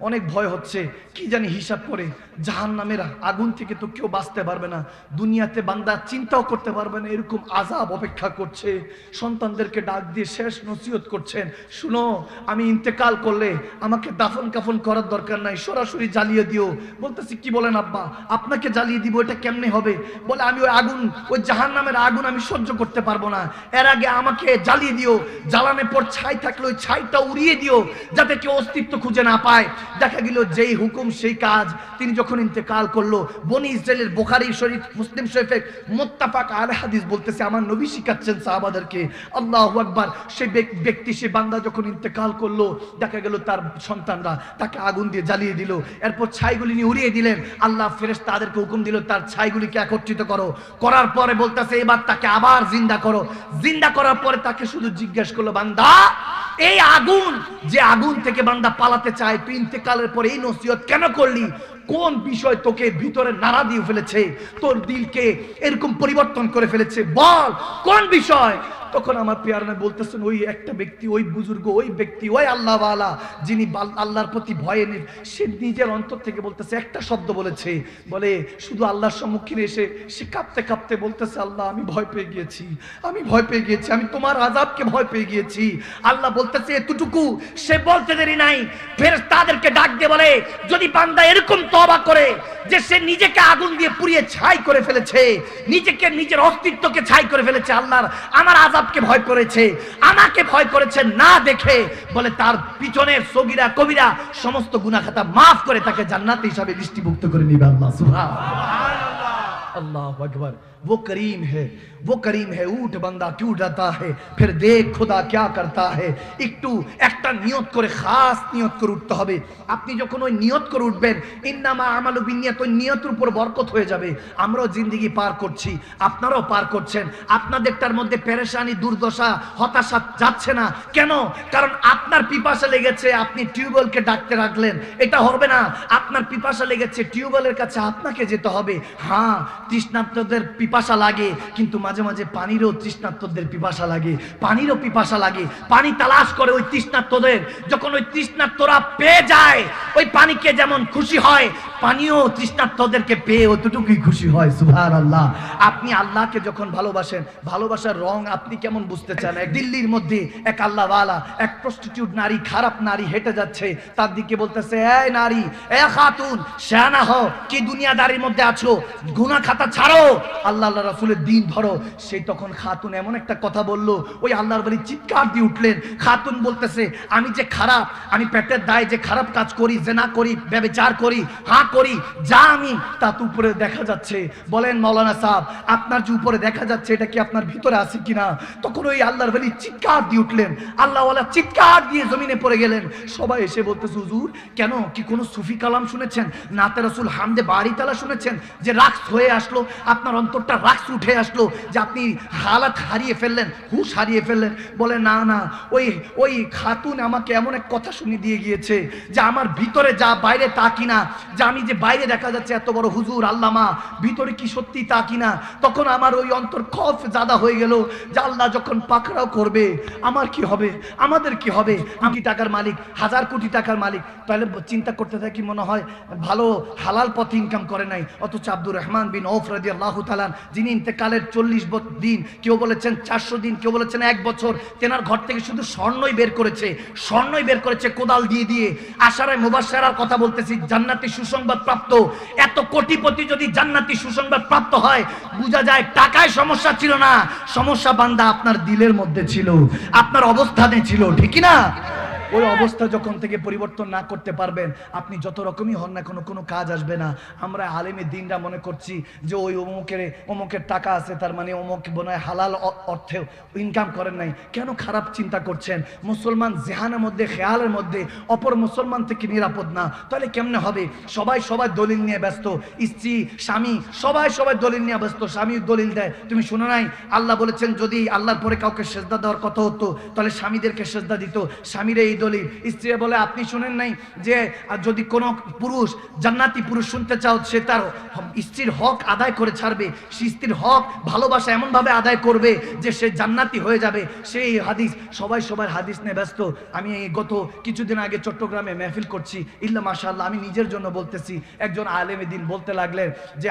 অনেক ভয় হচ্ছে, কি জানি হিসাব করে জাহান্নামের আগুন থেকে তো কেউ বাঁচতে পারবে না, দুনিয়াতে বান্দা চিন্তাও করতে পারবে না, এরকম আযাব অপেক্ষা করছে। সন্তানদেরকে ডাক দিয়ে শেষ নসিহত করছেন, শুনো আমি ইন্তেকাল করলে আমাকে দাফন কাফন করার দরকার নাই, সরাসরি জ্বালিয়ে দিও। বলতেছি কি বলেন আব্বা, আপনাকে জ্বালিয়ে দিব, এটা কেমনে হবে? বলে আমি ওই আগুন, ওই জাহান্নামের আগুন আমি সহ্য করতে পারবো না, এর আগে আমাকে জ্বালিয়ে দিও, জ্বালানোর পর ছাই থাকলে ওই ছাইটা উড়িয়ে দিও যাতে কেউ অস্তিত্ব খুঁজে না পায়। দেখা গেল যেই হুকুম সেই কাজ। তিনি যখন ইন্তেকাল করলো, বনি ইসরাইলের বুখারী শরীফ, মুসলিম শরীফে মুত্তাফাক আলাইহি হাদিস বলতেছে আমার নবী শিখাচ্ছেন সাহাবাদেরকে, আল্লাহু আকবার, সেই ব্যক্তি, সে বান্দা যখন ইন্তেকাল করলো, দেখা গেল তার সন্তানরা তাকে আগুন দিয়ে জ্বালিয়ে দিল, এরপর ছাইগুলি নিয়ে উড়িয়ে দিলেন। আল্লাহ ফেরেশতা তাদেরকে হুকুম দিল তার ছাইগুলিকে একত্রিত করো, করার পরে বলতেছে এবার তাকে আবার জিন্দা করো। জিন্দা করার পরে তাকে শুধু জিজ্ঞেস করলো, বান্দা এই আগুন, যে আগুন থেকে বান্দা পালাতে চায়, তুই ইন্তেকালের পরে এই নসিহত কেন করলি? কোন বিষয় তোকে ভিতরে নাড়া দিয়ে ফেলেছে, তোর দিলকে এরকম পরিবর্তন করে ফেলেছে, বল কোন বিষয়? তখন আমার পেয়ারা বলতেছেন, ওই একটা ব্যক্তি, ওই বুজুর্গ, ওই ব্যক্তি, ওই আল্লাহওয়ালা যিনি আল্লাহর প্রতি ভয়ে সে নিজের অন্তর থেকে বলতেছে, একটা শব্দ বলেছে, বলে শুধু আল্লাহর সম্মুখীনে এসে সে কাঁপতে কাঁপতে বলতেছে, আল্লাহ আমি ভয় পেয়ে গিয়েছি, আমি ভয় পেয়ে গিয়েছি, আমি তোমার আযাবকে ভয় পেয়ে গিয়েছি। আল্লাহ বলতেছে এতটুকু, সে বলতে দেরি নাই, ফেরেশতাদেরকে ডাক দিয়ে বলে, যদি বান্দা এরকম তওবা করে যে সে নিজেকে আগুন দিয়ে পুড়িয়ে ছাই করে ফেলেছে, নিজেকে নিজের অস্তিত্বকে ছাই করে ফেলেছে, আল্লাহর আমার আযাবকে ভয় করেছে, আমাকে ভয় করেছে না দেখে, বলে তার পিছনের সগীরা কবিরা সমস্ত গুনাহ খাতা মাফ করে তাকে জান্নাত হিসাবে দৃষ্টিভুক্ত করে নিবে আল্লাহ। সুবহানাল্লাহ, अल्लाहु अकबर। वो करीम है, वो करीम है। उठ बंदा क्यों डरता है, फिर देख खुदा क्या करता है। একটু একটা নিয়ত করে, খাস নিয়ত করে উঠতে হবে। আপনি যখন ওই নিয়ত করে উঠবেন, ইন্নামা আমালু বিনিয়াত, ওই নিয়তের উপর বরকত হয়ে যাবে। আমরাও জিন্দেগি পার করছি, আপনারাও পার করছেন, আপনাদেরটার মধ্যে পেরেশানি, দুর্দশা, হতাশা যাচ্ছে না কেন? কারণ আপনার পিপাসা লেগেছে, আপনি টিউবওয়েলকে ডাকতে রাখলেন, এটা হবে না। আপনার পিপাসা লেগেছে, টিউবওয়েলের কাছে আপনাকে যেতে হবে। হ্যাঁ, তৃষ্ণার্তদের পিপাসা লাগে, কিন্তু মাঝে মাঝে পানিরও তৃষ্ণার্তদের পিপাসা লাগে, পানিরও পিপাসা লাগে। পানি তালাশ করে ওই তৃষ্ণার্তদের, যখন ওই তৃষ্ণার্তরা পেয়ে যায়, ওই পানিকে যেমন খুশি হয়, পানিও তৃষ্ণার্তদেরকে পেয়ে অতটুকুই খুশি হয়। সুবহানাল্লাহ। আপনি আল্লাহকে যখন ভালোবাসেন, ভালোবাসার রং আপনি কেমন বুঝতে চান? এক দিল্লির মধ্যে এক আল্লাহওয়ালা, এক প্রস্টিটিউট নারী, খারাপ নারী হেঁটে যাচ্ছে, তার দিকে বলতেছে, এই নারী, এ খাতুন, শানা হও, কি দুনিয়াদারির মধ্যে আছো, গুনাহ খাতা ছাড়ো, আল্লাহ রাসূলের দ্বীন ধরো। সেই তখন খাতুন এমন একটা কথা বলল, ওই আল্লাহর বলি চিৎকার দিয়ে উঠলেন। খাতুন বলতেছে, আমি যে খারাপ, আমি পেটের দায়ে যে খারাপ কাজ করি, জিনা করি, ব্যভিচার করি, হ্যাঁ করি, যা আমি তা তো উপরে দেখা যাচ্ছে। বলেন মাওলানা সাহেব, আপনার যে উপরে দেখা যাচ্ছে, এটা কি আপনার ভিতরে আছে কিনা? তখন ওই আল্লাহর বলি চিৎকার দিয়ে উঠলেন, আল্লাহওয়ালা চিৎকার দিয়ে জমিনে পড়ে গেলেন। সবাই এসে বলতেছে, হুজুর কেন, কি কোনো সুফি কালাম শুনেছেন, নাতে রাসূল হামদে বাড়ি তালা শুনেছেন, যে রাক্স হয়ে আসলো, আপনার অন্তরটা রাক্স উঠে আসলো, যে আপনি হালাত হারিয়ে ফেললেন, হুশ হারিয়ে ফেললেন? বলে না না, ওই খাতুন আমাকে এমন এক কথা শুনিয়ে দিয়ে গিয়েছে, যে আমার ভিতরে যা বাইরে তা কিনা, যে আমি যে বাইরে দেখা যাচ্ছে এত বড় হুজুর আল্লামা, ভিতরে কি সত্যি তা কিনা। তখন আমার ওই অন্তর খৌফ জাদা হয়ে গেল, যে আল্লাহ যখন পাকড়াও করবে, আমার কি হবে, আমাদের কি হবে? আমি টাকার মালিক, 1000 কোটি টাকার মালিক, তাহলে চিন্তা করতে থাকি, মনে হয় ভালো হালাল পথে ইনকাম করে নাই। অথচ আব্দুর রহমান বিন আউফ রাদিয়াল্লাহু তাআলা, যিনি ইন্তেকালের 40 দিন, কেউ বলেছেন 400 দিন, কেউ বলেছেন 1 বছর, তেনার ঘর থেকে শুধু স্বর্ণই বের করেছে, স্বর্ণই বের করেছে কোদাল দিয়ে দিয়ে। আশারায়ে মুবাশশারার কথা বলতেছি, জান্নাতি সুসংবাদ প্রাপ্ত। এত কোটিপতি যদি জান্নাতি সুসংবাদ প্রাপ্ত হয়, বোঝা যায় টাকায় সমস্যা ছিল না, সমস্যা বান্দা আপনার দিলের মধ্যে ছিল, আপনার অবস্থানে ছিল, ঠিক না? ওই অবস্থা যখন থেকে পরিবর্তন না করতে পারবেন, আপনি যত রকমই হন না কোনো কাজ আসবে না। আমরা আলেমে দ্বীনরা মনে করছি যে ওই অমুকের টাকা আছে, তার মানে অমুক মনে হয় হালাল অর্থে ইনকাম করেন নাই। কেন খারাপ চিন্তা করছেন? মুসলমান জেহানের মধ্যে, খেয়ালের মধ্যে অপর মুসলমান থেকে নিরাপদ না, তাহলে কেমনে হবে? সবাই দলিল নিয়ে ব্যস্ত, স্ত্রী স্বামী সবাই দলিল নিয়ে ব্যস্ত। স্বামী দলিল দেয়, তুমি শুনো নাই আল্লাহ বলেছেন যদি আল্লাহর পরে কাউকে সেজদা দেওয়ার কথা হতো, তাহলে স্বামীদেরকে সেজদা দিত, স্বামীরা এই দলিল। স্ত্রী বলে, আপনি শুনেন নাই যে যদি কোনো পুরুষ, জান্নাতি পুরুষ শুনতে চাও, সে তার স্ত্রীর হক আদায় করে ছাড়বে, সে স্ত্রীর হক ভালোবাসা এমন ভাবে আদায় করবে যে সে জান্নাতি হয়ে যাবে। সেই হাদিস, সবাই হাদিস নিয়ে ব্যস্ত। আমি গত কিছুদিন আগে চট্টগ্রামে মেহফিল করছি, ইল্লা মাশাআল্লাহ, আমি নিজের জন্য বলতেছি, একজন আলেমে দ্বীন বলতে লাগলেন যে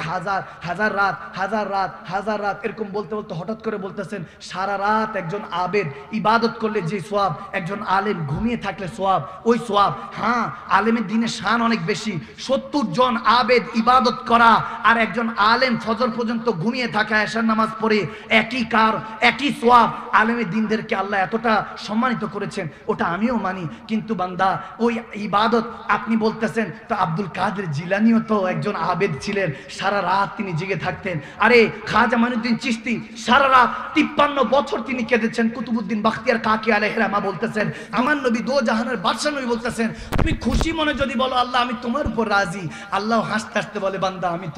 হাজার রাত এরকম বলতে বলতে হঠাৎ করে বলতেছেন, সারা রাত একজন আবেদ ইবাদত করলে যে সোয়াব, একজন আলেম ঘুমিয়ে থাকলে সোয়াব, ওই সোয়াব। হ্যাঁ, আলেমের দিনের শান অনেক বেশি। 70 জন আবেদ ইবাদত করা আর একজন আলেম ফজর পর্যন্ত ঘুমিয়ে থাকা, এশার নামাজ পড়ে, একই সোয়াব। আলেমের দিনদেরকে আল্লাহ এতটা সম্মানিত করেছেন, ওটা আমিও মানি। কিন্তু বান্দা ওই ইবাদত আপনি বলতেছেন, তো আব্দুল কাদের জিলানীও তো একজন আবেদ ছিলেন, সারা রাত তিনি জেগে থাকতেন। আরে খাজা মাইনুদ্দিন চিশতি সারা রাত 53 বছর তিনি কেঁদেছেন। কুতুবউদ্দিন বাখতিয়ার কাকি আলাইহিস সালাম বলতেছেন, আমার নবী দো জাহানের বাদশা নবী বলতেছেন, তুমি খুশি মনে যদি বলো আল্লাহ আমি তোমার উপর রাজি, আল্লাহ হাসতে হাসতে বলে বান্দা আমি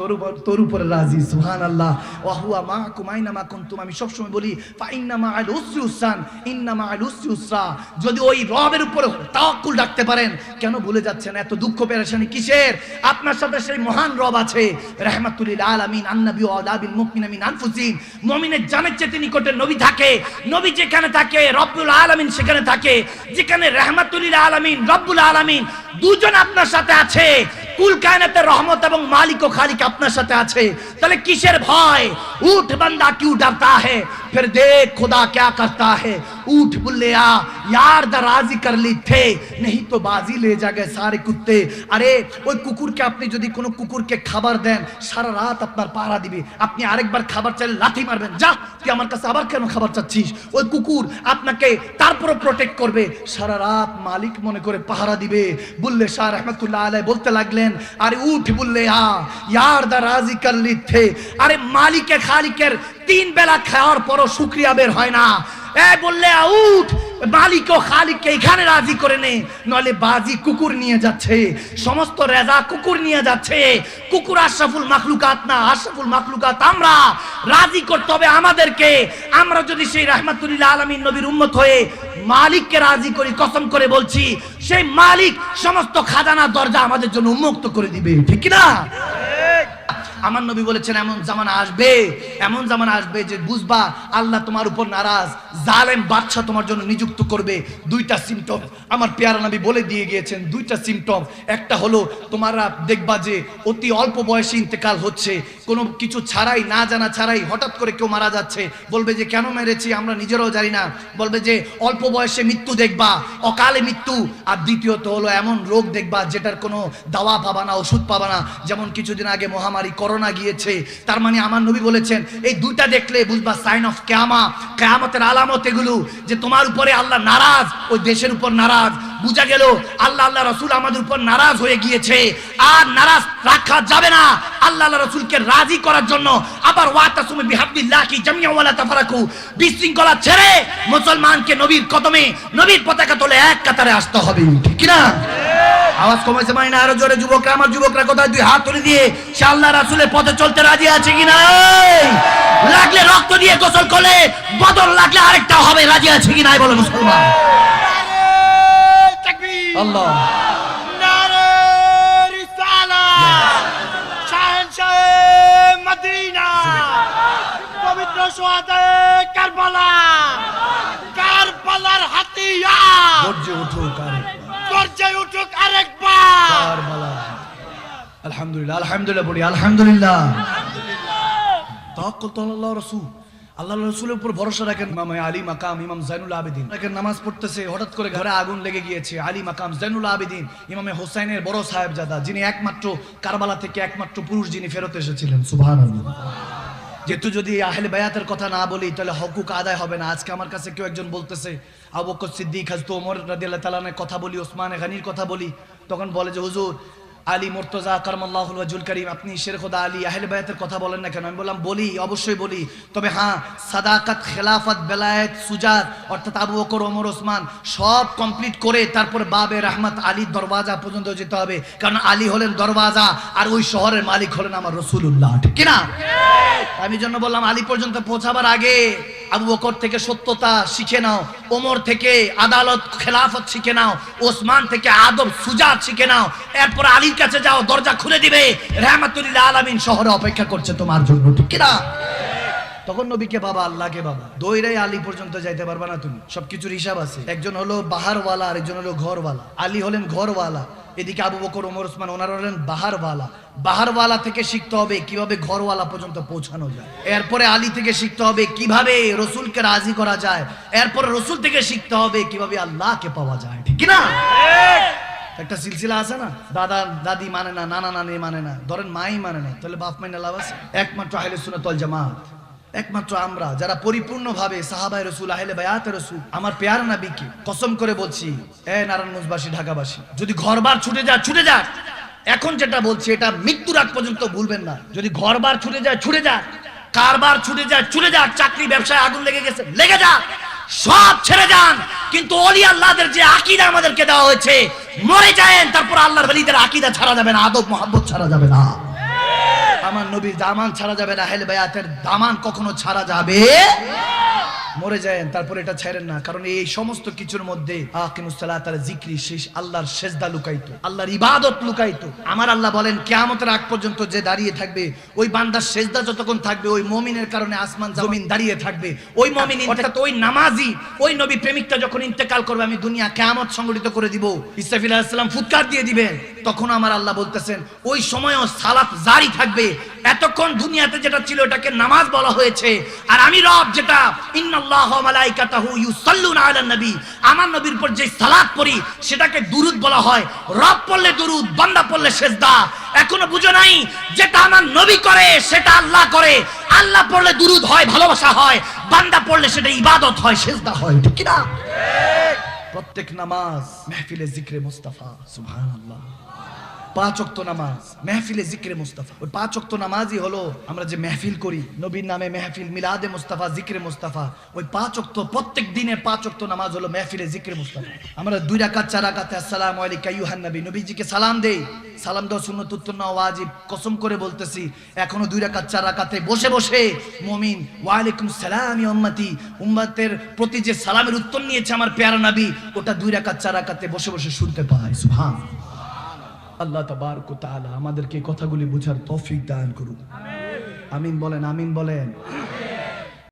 তোর উপর রাজি। সুবহানাল্লাহ। ওয়া হুয়া মাআকুম আইনামা কুনতুম। আমি সবসময় বলি ফাইন্না মাআল উসরি উসরান ইন্না মাআল উসরি উসরা। যদি ওই রবের উপর তাওয়াক্কুল রাখতে পারেন, কেন ভুলে যাচ্ছেন? এত দুঃখ পেরেশানি কিসের? আপনার সাথে সেই মহান রব আছে, রাহমাতুল লিল আলামিন, আন-নবী ওয়া আলা বিল মুমিনিনা মিন আনফুসিহিম। মুমিনের জানের চেয়ে নিকটে নবী থাকে, নবী যেখানে থাকে রব্বুল আলামিন সেখানে থাকে। যেখানে রাহমাতুল লিল আলামিন রব্বুল আলামিন দুজন আপনার সাথে আছে, কুল কায়নাতের রহমত এবং মালিক ও খালিক আপনার সাথে আছে, তাহলে কিসের ভয়? উঠ বান্দা क्यों डरता है, फिर देख खुदा क्या करता है। उठ बुल्ले आ यार दराजी कर ली थे, नहीं तो बाजी ले जागे सारे कुत्ते। আরে ওই কুকুরকে আপনি যদি কোনো কুকুরকে খাবার দেন, সারা রাত আপনার পাহারা দিবে। আপনি আরেকবার খাবার চাইলে লাথি মারবেন, যা তুই আমার কাছে আবার কেন খাবার চাচ্ছিস। ওই কুকুর আপনাকে তারপরে প্রোটেক্ট করবে, সারা রাত মালিক মনে করে পাহারা দিবে। বুল্লে শাহ রহমতুল্লাহ আলাইহি বলতে লাগলেন, আরে উঠ বুল্লে আ यार दराजी कर ली थे। আরে মালিকে খালিকের তিন বেলা খাওয়ার পরও শুকরিয়া বের হয় না। এই বললে উঠ, মালিক ও খালিককে এখানে রাজি করে নে, নলে বাজি কুকুর নিয়ে যাচ্ছে, সমস্ত রেজা কুকুর নিয়ে যাচ্ছে। কুকুর আশরাফুল মাখলুকাত না, আশরাফুল মাখলুকাত আমরা। রাজি করতে হবে আমাদেরকে। আমরা যদি সেই রাহমাতুল লিল আলামিন নবীর উম্মত হয়ে মালিককে রাজি করি, কসম করে বলছি সেই মালিক সমস্ত খাজানা দরজা আমাদের জন্য উন্মুক্ত করে দিবে, ঠিক না? আমার নবী বলেছেন এমন জামানা আসবে, এমন জামানা আসবে যে বুঝবা আল্লাহ তোমার উপর নারাজ, জালেম বাদশা তোমার জন্য নিযুক্ত করবে। দুইটা সিম্পটম আমার পেয়ারা নবী বলে দিয়ে গিয়েছেন, দুইটা সিম্পটম। একটা হলো তোমরা দেখবা যে অতি অল্প বয়সে ইন্তেকাল হচ্ছে, কোনো কিছু ছাড়াই, না জানা ছাড়াই হঠাৎ করে কেউ মারা যাচ্ছে। বলবে যে কেন মেরেছি আমরা নিজেরাও জানি না। বলবে যে অল্প বয়সে মৃত্যু দেখবা, অকালে মৃত্যু। আর দ্বিতীয়ত হলো এমন রোগ দেখবা যেটার কোনো দাওয়া পাবা না, ওষুধ পাবা না। যেমন কিছুদিন আগে মহামারী করোনা গিয়েছে। তার মানে আমার নবী বলেছেন এই দুইটা দেখলে বুঝবা সাইন অফ কিয়ামা, কিয়ামতের আলামত এগুলো, যে তোমার উপরে আল্লাহ নারাজ, ওই দেশের উপর নারাজ। বুঝা গেল আল্লাহ আল্লাহ রাসূল আমাদের উপর নারাজ হয়ে গিয়েছে, আর নারাজ রাখা যাবে না। আল্লাহ আল্লাহ রাসূলকে রাজি করার জন্য আবার ওয়াতাসুমু বিহাবলিল্লাহি জামিআ ওয়ালা তাফারাকু, বিশৃঙ্খলা ছেড়ে মুসলমানকে নবীর কদমে, নবীর পতাকা তলে এক কাতারে আসতে হবে, ঠিক কি না? আওয়াজ কমাইছে মানে না? আরো জোরে যুবকরা, আমার যুবকরা কোথায়? দুই হাত তুলে দিয়ে সে আল্লাহ রাসূলের পথে চলতে রাজি আছে কিনা? লাগলে রক্ত দিয়ে গোসল করলে বদল, লাগলে আরেকটা হবে, রাজি আছে কিনা বলো মুসলমান? আল্লাহ নারে রিসালাত, শাহেনশাহ মদিনা, পবিত্র সোহাদে কারবালা, কারবালার হাতিয়ার গর্জে উঠুক গর্জে উঠুক আরেকবার কারবালা। আলহামদুলিল্লাহ, আলহামদুলিল্লাহ বলি আলহামদুলিল্লাহ। তাওয়াক্কুল তো আল্লাহর রাসূল, আল্লাহর রাসূলের উপর ভরসা রাখেন। ইমাম আলী মাকাম ইমাম জাইনুল আবেদিন নামাজ পড়তেছে, হঠাৎ করে ঘরে আগুন লেগে গিয়েছে। আলী মাকাম জাইনুল আবেদিন ইমামে হোসাইনের বড় সাহেবজাদা, যিনি একমাত্র কারবালা থেকে একমাত্র পুরুষ যিনি ফেরত এসেছিলেন। সুবহানাল্লাহ। যেহেতু যদি আহলে বায়াতের কথা না বলি তাহলে হকুক আদায় হবে না। আজকে আমার কাছে কেউ একজন বলতেছে আবু বকর সিদ্দিক, হযরত ওমর রাদিয়াল্লাহু তাআলা এর কথা বলি, ওসমান গনির কথা বলি, তখন বলে যে হুজুর আলী মুর্তজা কারমাল্লাহুল ওয়াজহুল কারীম, আপনি শের খোদা আলী আহলে বায়াতের কথা বলেন না কেন? আমি বললাম বলি, অবশ্যই বলি, তবে হ্যাঁ সাদাকাত, খেলাফত, বেলায়েত, সুজাত অর্থাৎ আবু বকর, ওমর, ওসমান সব কমপ্লিট করে তারপর বাবে রহমত আলীর দরওয়াজা পর্যন্ত যেতে হবে। কারণ আলী হলেন দরওয়াজা, আর ওই শহরের মালিক হলেন আমার রাসূলুল্লাহ, ঠিক কি না? আমি জন্য বললাম আলী পর্যন্ত পৌঁছাবার আগে আবু বকর থেকে সত্যতা শিখে নাও, ওমর থেকে আদালত খেলাফত শিখে নাও, ওসমান থেকে আদব সুজাত শিখে নাও, এরপর আলীর কাছে যাও, দরজা খুলে দিবে। রাহমাতুল লিল আলামিন শহরে অপেক্ষা করছে তোমার জন্য, ঠিক কি না? তখন নবীকে বাবা, আল্লাহকে বাবা, দৌড়াই আলী পর্যন্ত যাইতে পারবা না তুমি, সবকিছুর হিসাব আছে। একজন হলো বাহারওয়ালা আর একজন হলো ঘরওয়ালা। আলী হলেন ঘরওয়ালা, এদিকে আবু বকর, ওমর, ওসমান ওনারা হলেন বাহারওয়ালা। বাহারওয়ালা থেকে শিখতে হবে কিভাবে ঘরওয়ালা পর্যন্ত পৌঁছানো যায়, এরপরে আলী থেকে শিখতে হবে কিভাবে রসুলকে রাজি করা যায়, এরপরে রসুল থেকে শিখতে হবে কিভাবে আল্লাহকে পাওয়া যায়, ঠিক না? একটা সিলসিলা আছে না, দাদা দাদি মানে না, নানা নানি মানে না, ধরেন মাই মানে না, তাহলে বাপ মাইনা লাভ আছে? একমাত্র আহলে সুন্নাত ওয়াল জামাত, একমাত্র আমরা যারা পরিপূর্ণভাবে সাহাবায়ে রাসূল, আহলে বায়াতে রাসূল, আমার পেয়ারা নবীকে কসম করে বলছি, নারায়ণগঞ্জবাসী, ঢাকাবাসী, যদি ঘরবার ছুটে যায় ছুটে যাক। এখন যেটা বলছি এটা মৃত্যুর আগ পর্যন্ত ভুলবেন না। যদি ঘরবার ছুটে যায় ছুটে যাক, কারবার ছুটে যায় ছুটে যাক, চাকরি ব্যবসায় আগুন লেগে গেছে লেগে যাক, সব ছেড়ে যান, কিন্তু ওলি আল্লাহদের যে আকীদা আমাদেরকে দেওয়া হয়েছে, মরে যায়েন, তারপর আল্লাহর ওলিদের আকীদা ছাড়া যাবে না, আদব মোহাব্বত ছাড়া যাবে না, আমার নবীর দামান ছাড়া যাবে না, আহলে বায়াতের দামান কখনো ছাড়া যাবে। মরে যায়েন, তারপর এটা ছাড়েন না, কারণ এই সমস্ত কিছুর মধ্যে আকিমুস সালাতার জিকরি, শেষ আল্লাহর সেজদা লুকাইতো, আল্লাহর ইবাদত লুকাইতো। আমার আল্লাহ বলেন কিয়ামতের আগ পর্যন্ত যে দাঁড়িয়ে থাকবে, ওই বান্দার সেজদা যতক্ষণ থাকবে, ওই মুমিনের কারণে আসমান জমিন দাঁড়িয়ে থাকবে। ওই মুমিন অর্থাৎ ওই নামাজি, ওই নবী প্রেমিকটা যখন ইন্তেকাল করবে, আমি দুনিয়া কিয়ামত সংগঠিত করে দিব, ইসরাফিল আলাইহিস সালাম ফুৎকার দিয়ে দিবেন, তখন আমার আল্লাহ বলতেছেন ওই সময়ও সালাত জারি থাকবে। এতক্ষণ দুনিয়াতে যেটা ছিল এটাকে নামাজ বলা হয়েছে, আর আমি রব যেটা ইন্নাল্লাহু ওয়া মালাইকাতাহু ইউসাল্লুনা আলান নবী, আমার নবীর উপর যে সালাত পড়ি সেটাকে দুরূদ বলা হয়। রব পড়লে দুরূদ, বান্দা পড়লে সিজদা। এখনো বুঝো নাই, যেটা আমার নবী করে সেটা আল্লাহ করে। আল্লাহ পড়লে দুরূদ হয়, ভালোবাসা হয়, বান্দা পড়লে সেটা ইবাদত হয়, সিজদা হয়, ঠিক কি না? প্রত্যেক নামাজ মাহফিলে জিক্রে মুস্তাফা, সুবহানাল্লাহ। 5 ওয়াক্ত নামাজ মাহফিলে জিক্রে মুস্তাফা। ওই 5 ওয়াক্ত নামাজই হলো আমরা যে মাহফিল করি, নবীর নামে মাহফিল, মিলাদে মুস্তাফা, জিক্রে মুস্তাফা। ওই 5 ওয়াক্ত, প্রত্যেক দিনের 5 ওয়াক্ত নামাজ হলো মাহফিলে জিক্রে মুস্তাফা। আমরা 2 রাকাত 4 রাকাতে আসসালামু আলাইকা আইয়ুহান নবী, নবীজিকে সালাম দেই। সালাম দেওয়া সুন্নাত, উত্তর নেওয়া ওয়াজিব। কসম করে বলতেছি, এখনো 2 রাকাত 4 রাকাতে বসে বসে মুমিন ওয়া আলাইকুম সালাম ইয়া উম্মতি, উম্মতের প্রতি যে সালামের উত্তর নিয়েছে আমার প্যারা নবী, ওটা 2 রাকাত 4 রাকাতে বসে বসে শুনতে পায়। সুবহানাল্লাহ। আল্লাহ তাবারক ওয়া তাআলা আমাদেরকে কথাগুলি বুঝার তৌফিক দান করুন। আমিন বলেন, আমিন বলেন।